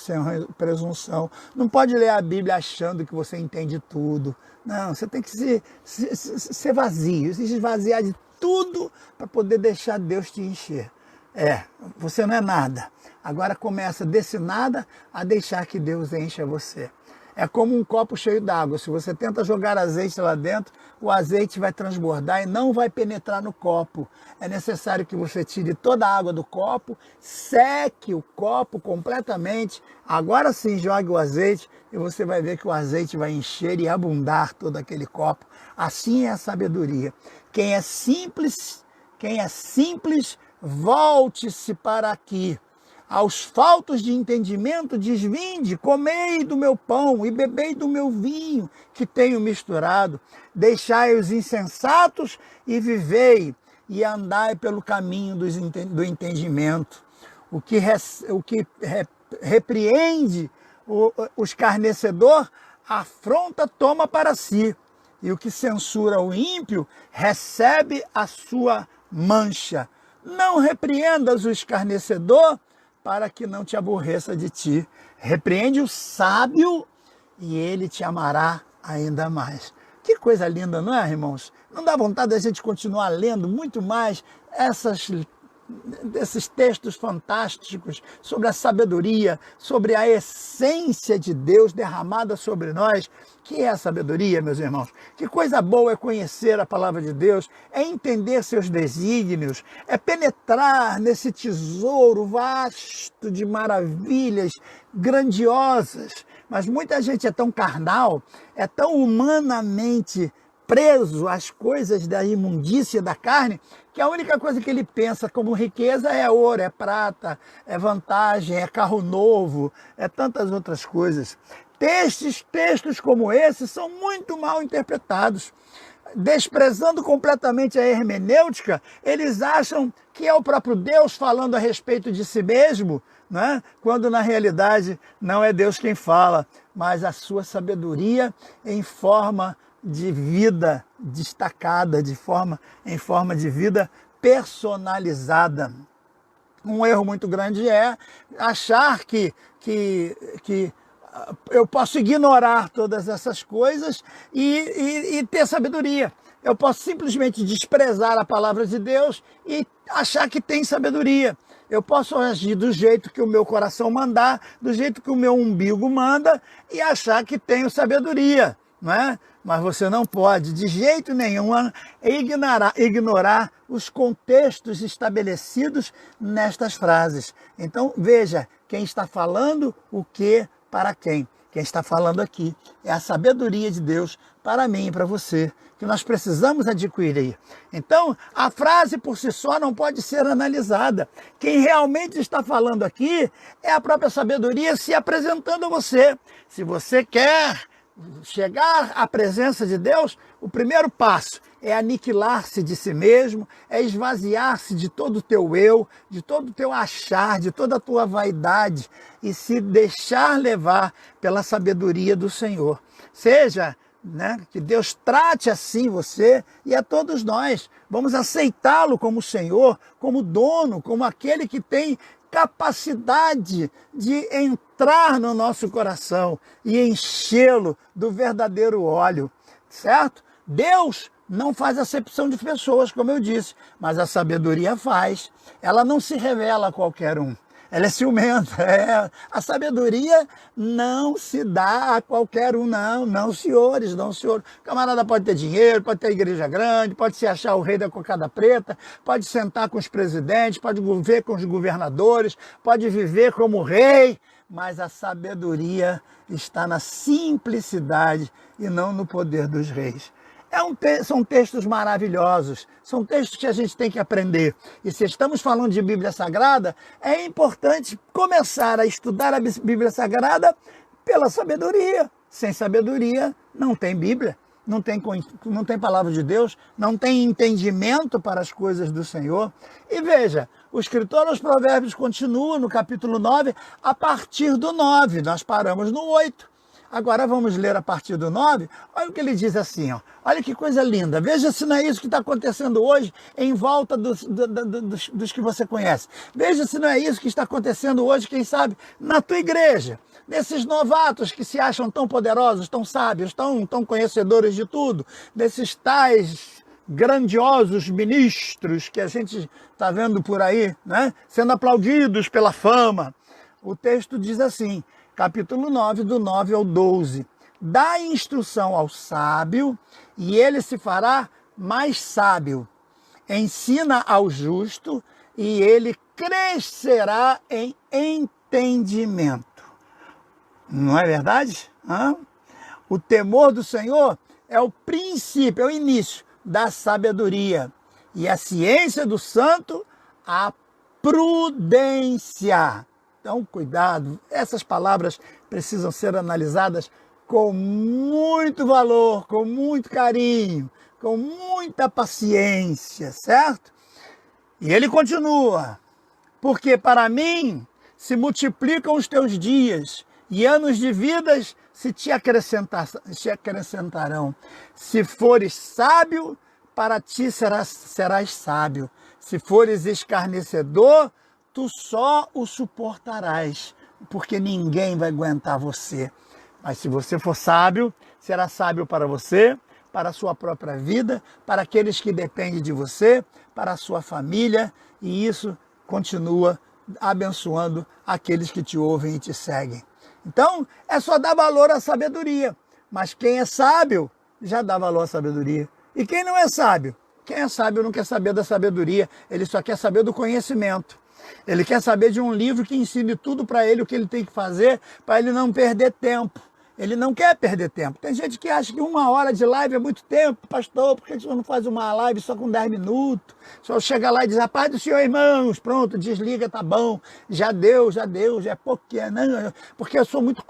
presunção, não pode ler a Bíblia achando que você entende tudo. Não, você tem que ser vazio, se esvaziar de tudo para poder deixar Deus te encher. Você não é nada. Agora começa desse nada a deixar que Deus encha você. É como um copo cheio d'água. Se você tenta jogar azeite lá dentro, o azeite vai transbordar e não vai penetrar no copo. É necessário que você tire toda a água do copo, seque o copo completamente. Agora sim, jogue o azeite e você vai ver que o azeite vai encher e abundar todo aquele copo. Assim é a sabedoria. Quem é simples, volte-se para aqui. Aos faltos de entendimento, diz, vinde, comei do meu pão e bebei do meu vinho que tenho misturado. Deixai os insensatos e vivei, e andai pelo caminho do entendimento. O que repreende o escarnecedor, a afronta toma para si. E o que censura o ímpio, recebe a sua mancha. Não repreendas o escarnecedor, para que não te aborreça de ti. Repreende o sábio e ele te amará ainda mais. Que coisa linda, não é, irmãos? Não dá vontade da gente continuar lendo muito mais esses textos fantásticos sobre a sabedoria, sobre a essência de Deus derramada sobre nós. Que é a sabedoria, meus irmãos? Que coisa boa é conhecer a palavra de Deus, é entender seus desígnios, é penetrar nesse tesouro vasto de maravilhas grandiosas. Mas muita gente é tão carnal, é tão humanamente preso às coisas da imundícia da carne, que a única coisa que ele pensa como riqueza é ouro, é prata, é vantagem, é carro novo, é tantas outras coisas. Textos como esses são muito mal interpretados. desprezando completamente a hermenêutica, eles acham que é o próprio Deus falando a respeito de si mesmo, né? Quando na realidade não é Deus quem fala, mas a sua sabedoria em forma de vida destacada, em forma de vida personalizada. Um erro muito grande é achar que eu posso ignorar todas essas coisas e ter sabedoria. Eu posso simplesmente desprezar a palavra de Deus e achar que tem sabedoria. Eu posso agir do jeito que o meu coração mandar, do jeito que o meu umbigo manda e achar que tenho sabedoria, não é? Mas você não pode, de jeito nenhum, ignorar os contextos estabelecidos nestas frases. Então, veja, quem está falando o que para quem? Quem está falando aqui é a sabedoria de Deus para mim e para você, que nós precisamos adquirir. Então, a frase por si só não pode ser analisada. Quem realmente está falando aqui é a própria sabedoria se apresentando a você. Se você quer chegar à presença de Deus, o primeiro passo é aniquilar-se de si mesmo, é esvaziar-se de todo o teu eu, de todo o teu achar, de toda a tua vaidade e se deixar levar pela sabedoria do Senhor. Seja, que Deus trate assim você e a todos nós. Vamos aceitá-lo como Senhor, como dono, como aquele que tem capacidade de entrar no nosso coração e enchê-lo do verdadeiro óleo, certo? Deus não faz acepção de pessoas, como eu disse, mas a sabedoria faz. Ela não se revela a qualquer um. Ela é ciumenta. A sabedoria não se dá a qualquer um, não, senhores, não, senhor. O camarada pode ter dinheiro, pode ter igreja grande, pode se achar o rei da cocada preta, pode sentar com os presidentes, pode viver com os governadores, pode viver como rei, mas a sabedoria está na simplicidade e não no poder dos reis. São textos maravilhosos, são textos que a gente tem que aprender. E se estamos falando de Bíblia Sagrada, é importante começar a estudar a Bíblia Sagrada pela sabedoria. Sem sabedoria, não tem Bíblia, não tem palavra de Deus, não tem entendimento para as coisas do Senhor. E veja, o escritor aos Provérbios continua no capítulo 9, a partir do 9, nós paramos no 8. Agora vamos ler a partir do 9, olha o que ele diz assim, ó. Olha que coisa linda, veja se não é isso que está acontecendo hoje em volta dos que você conhece. Veja se não é isso que está acontecendo hoje, quem sabe, na tua igreja. Desses novatos que se acham tão poderosos, tão sábios, tão conhecedores de tudo, desses tais grandiosos ministros que a gente está vendo por aí, né, sendo aplaudidos pela fama. O texto diz assim, capítulo 9, do 9 ao 12. Dá instrução ao sábio e ele se fará mais sábio. Ensina ao justo e ele crescerá em entendimento. Não é verdade? O temor do Senhor é o princípio, é o início da sabedoria. E a ciência do santo, a prudência. Então, cuidado, essas palavras precisam ser analisadas com muito valor, com muito carinho, com muita paciência, certo? E ele continua, porque para mim se multiplicam os teus dias e anos de vidas se te acrescentarão. Se fores sábio, para ti serás sábio. Se fores escarnecedor, tu só o suportarás, porque ninguém vai aguentar você. Mas se você for sábio, será sábio para você, para a sua própria vida, para aqueles que dependem de você, para a sua família, e isso continua abençoando aqueles que te ouvem e te seguem. Então, é só dar valor à sabedoria. Mas quem é sábio, já dá valor à sabedoria. E quem não é sábio? Quem é sábio não quer saber da sabedoria, ele só quer saber do conhecimento. Ele quer saber de um livro que ensine tudo para ele, o que ele tem que fazer, para ele não perder tempo. Ele não quer perder tempo. Tem gente que acha que 1 hora de live é muito tempo. Pastor, por que o senhor não faz uma live só com 10 minutos? O senhor chega lá e diz, a paz do senhor, irmãos, pronto, desliga, tá bom. Já deu, já é pouquinho. Não, porque eu sou muito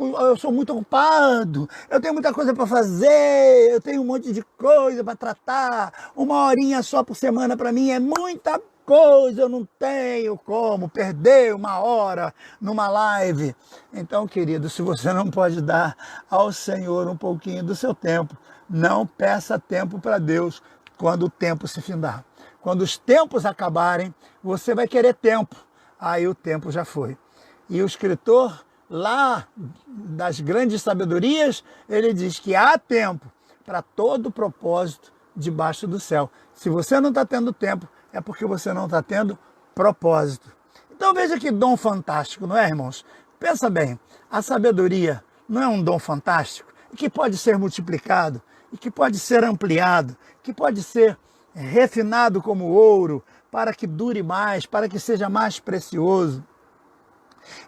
ocupado, eu tenho muita coisa para fazer, eu tenho um monte de coisa para tratar. 1 horinha só por semana para mim é muita coisa, eu não tenho como perder 1 hora numa live. Então, querido, se você não pode dar ao Senhor um pouquinho do seu tempo, não peça tempo para Deus quando o tempo se findar. Quando os tempos acabarem, você vai querer tempo. Aí o tempo já foi. E o escritor, lá das grandes sabedorias, ele diz que há tempo para todo propósito debaixo do céu. Se você não está tendo tempo, é porque você não está tendo propósito. Então veja que dom fantástico, não é, irmãos? Pensa bem, a sabedoria não é um dom fantástico que pode ser multiplicado, e que pode ser ampliado, que pode ser refinado como ouro, para que dure mais, para que seja mais precioso.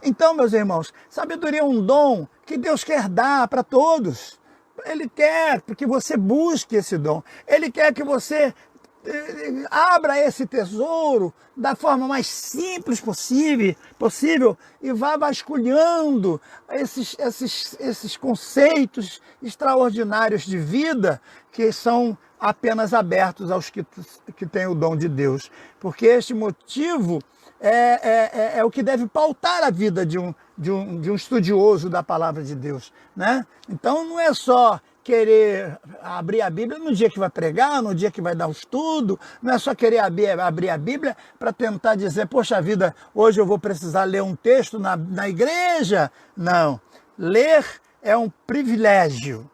Então, meus irmãos, sabedoria é um dom que Deus quer dar para todos. Ele quer que você busque esse dom. Ele quer que você abra esse tesouro da forma mais simples possível e vá vasculhando esses conceitos extraordinários de vida que são apenas abertos aos que têm o dom de Deus. Porque este motivo é o que deve pautar a vida de um estudioso da palavra de Deus, né? Então não é só querer abrir a Bíblia no dia que vai pregar, no dia que vai dar o estudo, não é só querer abrir a Bíblia para tentar dizer, poxa vida, hoje eu vou precisar ler um texto na igreja. Não, ler é um privilégio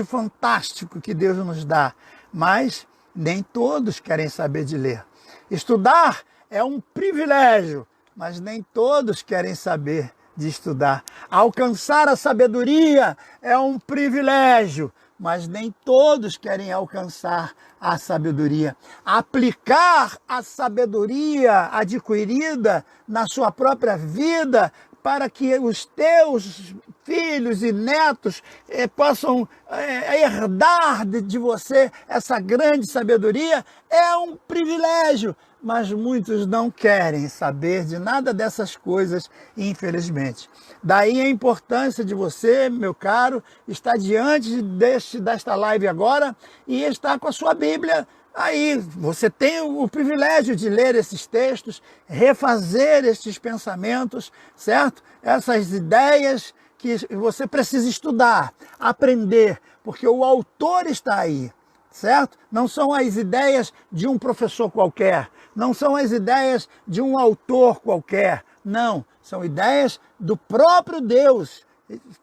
fantástico que Deus nos dá, mas nem todos querem saber de ler. Estudar é um privilégio, mas nem todos querem saber de estudar. Alcançar a sabedoria é um privilégio, mas nem todos querem alcançar a sabedoria. Aplicar a sabedoria adquirida na sua própria vida para que os teus filhos e netos possam herdar de você essa grande sabedoria é um privilégio. Mas muitos não querem saber de nada dessas coisas, infelizmente. Daí a importância de você, meu caro, estar diante desta live agora e estar com a sua Bíblia aí. Você tem o privilégio de ler esses textos, refazer estes pensamentos, certo? Essas ideias que você precisa estudar, aprender, porque o autor está aí. Certo? Não são as ideias de um professor qualquer, não são as ideias de um autor qualquer, não, são ideias do próprio Deus,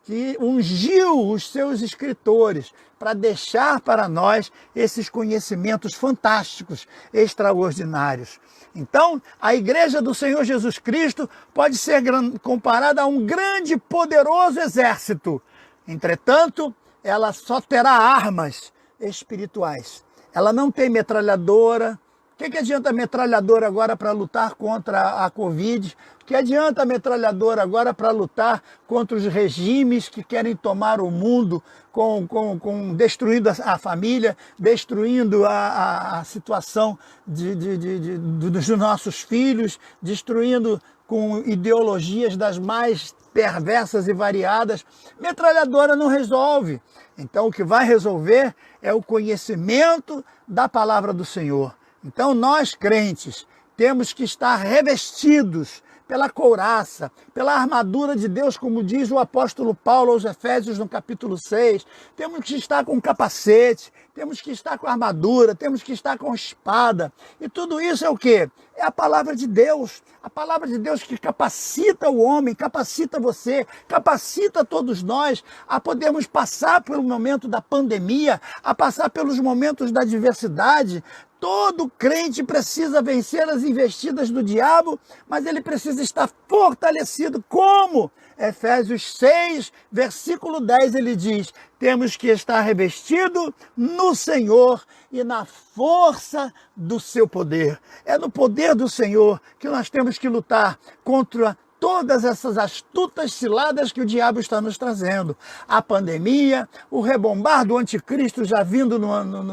que ungiu os seus escritores para deixar para nós esses conhecimentos fantásticos, extraordinários. Então, a igreja do Senhor Jesus Cristo pode ser comparada a um grande e poderoso exército. Entretanto, ela só terá armas espirituais. Ela não tem metralhadora. O que adianta a metralhadora agora para lutar contra a Covid? O que adianta a metralhadora agora para lutar contra os regimes que querem tomar o mundo, destruindo a família, destruindo a situação dos nossos filhos, destruindo com ideologias das mais perversas e variadas? Metralhadora não resolve. Então, o que vai resolver é o conhecimento da palavra do Senhor. Então, nós, crentes, temos que estar revestidos pela couraça, pela armadura de Deus, como diz o apóstolo Paulo aos Efésios no capítulo 6. Temos que estar com capacete, temos que estar com armadura, temos que estar com espada. E tudo isso é o quê? É a palavra de Deus. A palavra de Deus que capacita o homem, capacita você, capacita todos nós a podermos passar pelo momento da pandemia, a passar pelos momentos da adversidade. Todo crente precisa vencer as investidas do diabo, mas ele precisa estar fortalecido. Como? Efésios 6, versículo 10, ele diz, temos que estar revestido no Senhor e na força do seu poder. É no poder do Senhor que nós temos que lutar contra todas essas astutas ciladas que o diabo está nos trazendo. A pandemia, o rebombar do anticristo já vindo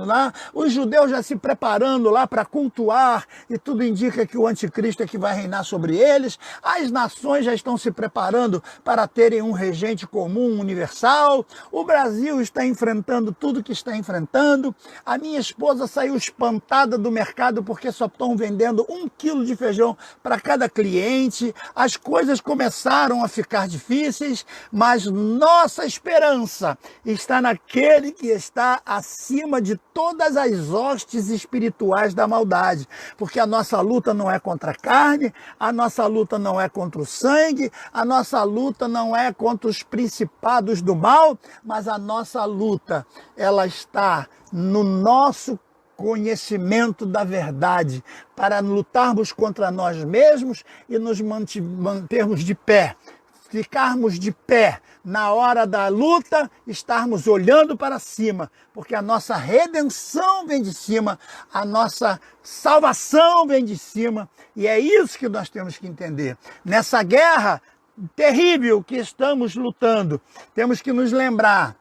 lá, os judeus já se preparando lá para cultuar, e tudo indica que o anticristo é que vai reinar sobre eles. As nações já estão se preparando para terem um regente comum, universal. O Brasil está enfrentando tudo que está enfrentando. A minha esposa saiu espantada do mercado porque só estão vendendo 1 quilo de feijão para cada cliente. As coisas começaram a ficar difíceis, mas nossa esperança está naquele que está acima de todas as hostes espirituais da maldade, porque a nossa luta não é contra a carne, a nossa luta não é contra o sangue, a nossa luta não é contra os principados do mal, mas a nossa luta, ela está no nosso conhecimento da verdade, para lutarmos contra nós mesmos e nos mantermos de pé, ficarmos de pé na hora da luta, estarmos olhando para cima, porque a nossa redenção vem de cima, a nossa salvação vem de cima, e é isso que nós temos que entender. Nessa guerra terrível que estamos lutando, temos que nos lembrar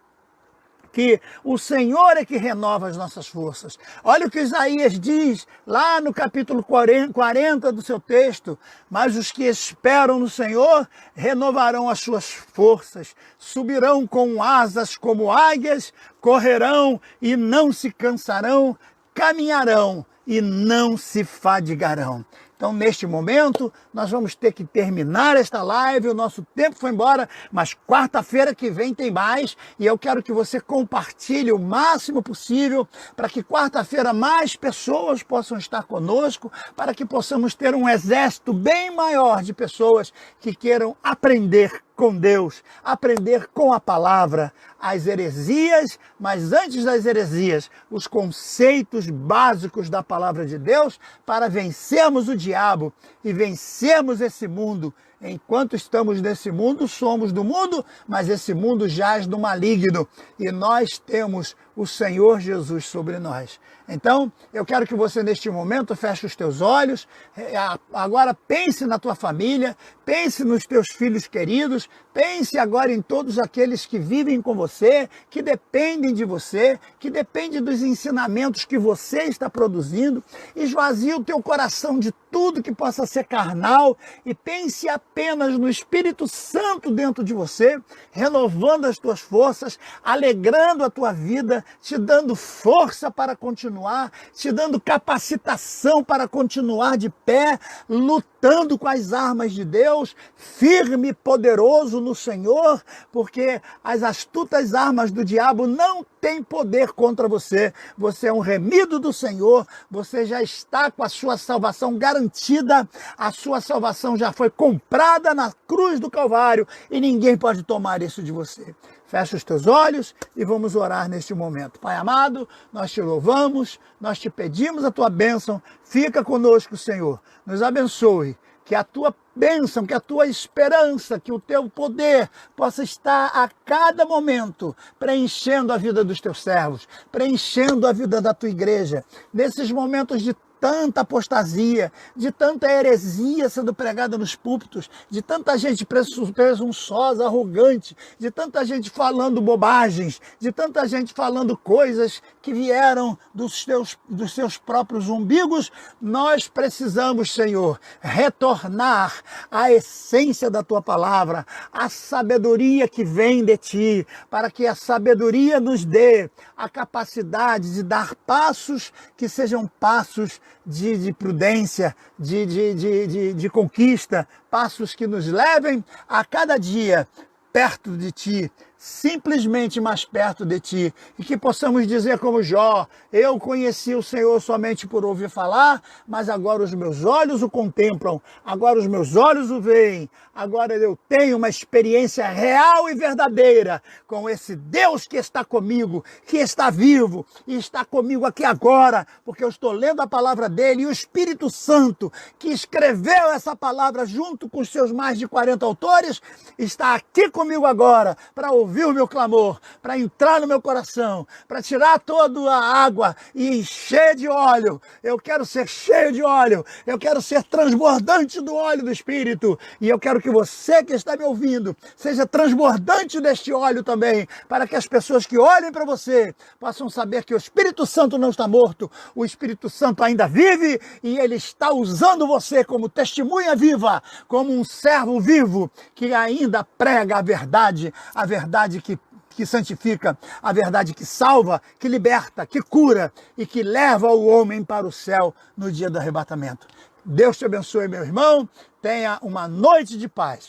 que o Senhor é que renova as nossas forças. Olha o que Isaías diz lá no capítulo 40 do seu texto: mas os que esperam no Senhor renovarão as suas forças, subirão com asas como águias, correrão e não se cansarão, caminharão e não se fadigarão. Então, neste momento, nós vamos ter que terminar esta live, o nosso tempo foi embora, mas quarta-feira que vem tem mais, e eu quero que você compartilhe o máximo possível, para que quarta-feira mais pessoas possam estar conosco, para que possamos ter um exército bem maior de pessoas que queiram aprender com Deus, aprender com a palavra, as heresias, mas antes das heresias, os conceitos básicos da palavra de Deus, para vencermos o diabo e vencermos esse mundo. Enquanto estamos nesse mundo, somos do mundo, mas esse mundo jaz do maligno, e nós temos o Senhor Jesus sobre nós. Então, eu quero que você neste momento feche os teus olhos, agora pense na tua família, pense nos teus filhos queridos, pense agora em todos aqueles que vivem com você, que dependem de você, que dependem dos ensinamentos que você está produzindo. Esvazie o teu coração de tudo que possa ser carnal e pense apenas no Espírito Santo dentro de você, renovando as tuas forças, alegrando a tua vida, te dando força para continuar, te dando capacitação para continuar de pé, lutando com as armas de Deus, firme e poderoso no Senhor, porque as astutas armas do diabo não têm poder contra você. Você é um remido do Senhor, você já está com a sua salvação garantida, a sua salvação já foi comprada na cruz do Calvário e ninguém pode tomar isso de você. Fecha os teus olhos e vamos orar neste momento. Pai amado, nós te louvamos, nós te pedimos a tua bênção, fica conosco, Senhor, nos abençoe, que a tua bênção, que a tua esperança, que o teu poder possa estar a cada momento preenchendo a vida dos teus servos, preenchendo a vida da tua igreja, nesses momentos de tanta apostasia, de tanta heresia sendo pregada nos púlpitos, de tanta gente presunçosa, arrogante, de tanta gente falando bobagens, de tanta gente falando coisas que vieram dos seus próprios umbigos. Nós precisamos, Senhor, retornar à essência da tua palavra, à sabedoria que vem de ti, para que a sabedoria nos dê a capacidade de dar passos que sejam passos de prudência, de conquista, passos que nos levem a cada dia perto de ti, simplesmente mais perto de ti, e que possamos dizer como Jó: eu conheci o Senhor somente por ouvir falar, mas agora os meus olhos o contemplam, agora os meus olhos o veem, agora eu tenho uma experiência real e verdadeira com esse Deus que está comigo, que está vivo e está comigo aqui agora, porque eu estou lendo a palavra dele, e o Espírito Santo, que escreveu essa palavra junto com os seus mais de 40 autores, está aqui comigo agora para ouvir ouvir o meu clamor, para entrar no meu coração, para tirar toda a água e encher de óleo. Eu quero ser cheio de óleo, eu quero ser transbordante do óleo do Espírito, e eu quero que você que está me ouvindo seja transbordante deste óleo também, para que as pessoas que olhem para você possam saber que o Espírito Santo não está morto, o Espírito Santo ainda vive e ele está usando você como testemunha viva, como um servo vivo que ainda prega a verdade que santifica, a verdade que salva, que liberta, que cura e que leva o homem para o céu no dia do arrebatamento. Deus te abençoe, meu irmão. Tenha uma noite de paz.